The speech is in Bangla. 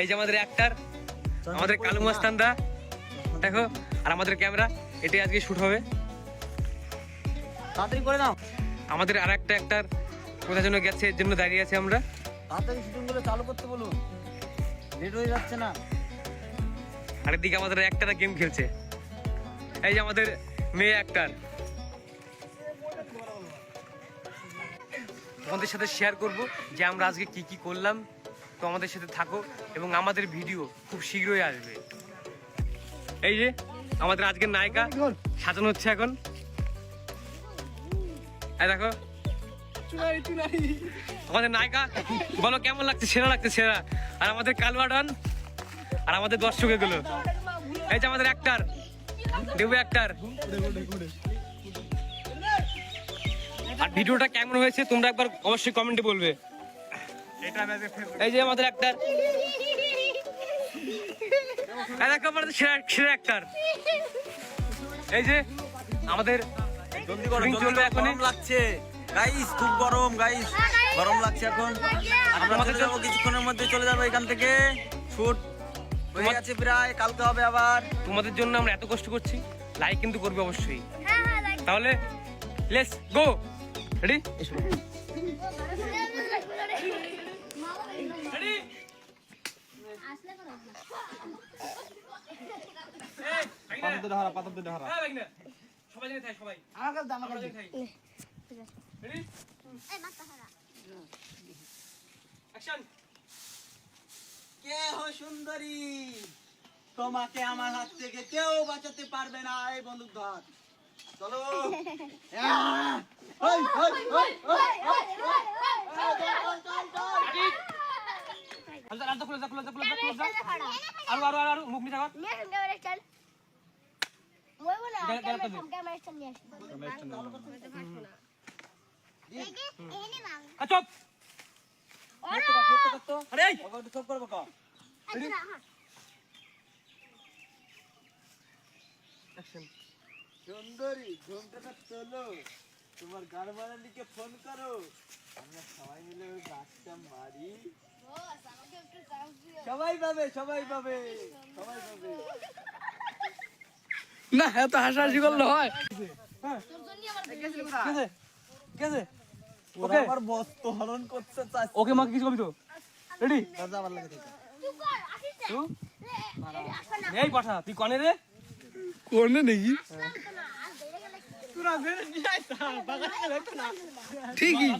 এই যে আমাদের অ্যাক্টর, আমাদের কালু মাস্তানদা দেখো, আর আমাদের ক্যামেরা, এটাই আজকে শুট হবে। তাড়াতাড়ি করে নাও। আমাদের আর একটা অ্যাক্টর কোথায় জন্য গেছে, এর জন্য দাঁড়িয়ে আছে আমরা। তাড়াতাড়ি শুটিং গুলো চালু করতে বলুন, লেট হয়ে যাচ্ছে না। আর এদিকে আমাদের অ্যাক্টররা গেম খেলছে। এই যে আমাদের মেয়ে অ্যাক্টর, তোমাদের সাথে শেয়ার করব যে আমরা আজকে কি কি করলাম। তো আমাদের সাথে থাকো এবং আমাদের ভিডিও খুব শীঘ্রই আসবে। এই যে আমাদের আজকের নায়িকা সাজানো হচ্ছে এখন, এই দেখো আমাদের নায়িকা, বলো কেমন লাগছে? সেরা লাগছে, সেরা। আর আমাদের কালওয়াডন আর আমাদের দর্শক এগুলো, এই যে আমাদের অ্যাক্টর, দেবু অ্যাক্টর। আর ভিডিওটা কেমন হয়েছে তোমরা একবার অবশ্যই কমেন্টে বলবে। এই যে আমাদের অ্যাক্টর, সেরা অ্যাক্টর। এই যে আমাদের জলদি করো, Shooting চলবে এখনই। গরম লাগছে গাইস, খুব গরম গাইস, গরম লাগছে এখন। আমরা চলে যাবো কিছুক্ষণের মধ্যে, চলে যাবো এখান থেকে। শুট হয়ে গেছে প্রায়, কালকে হবে আবার। তোমাদের জন্য আমরা এত কষ্ট করছি, লাইক কিন্তু করবে অবশ্যই। তাহলে লেটস গো, রেডি? পাথর দিয়ে হারা। সবাই জানে, সবাই আমার কাছে দাম আছে। Ready, action. কে হো সুন্দরী, তোমাকে আমার হাত থেকে কেউ বাঁচাতে পারবে না। এই বন্দুক ধর, চলো। ওই, ওই, ওই, ওই, ওই, ওই, আর মুখ নিয়ে থাকো। চুপ। আরে এই চুপ করবো কা। সুন্দরী, ঘুমটা চলো, তোমার গান বানালিকে ফোন করো, আমরা সবাই মিলে ওই গাছটা মারি। সবাই পাবে, সবাই পাবে, সবাই পাবে। না, এত হাসাহাসি করলে হয়? ওরা আমার বস্তু হরণ করতে চাচ্ছে। ওকে মাকে কিছু কবি তো, রেডি? দরজা আবার লাগে থেকে। এই পাঠা, তুই কনে রে? করনে নাকি? তোরা বেরে নিয়ে আইতা, বাগানে গেলে তো না। ঠিকই।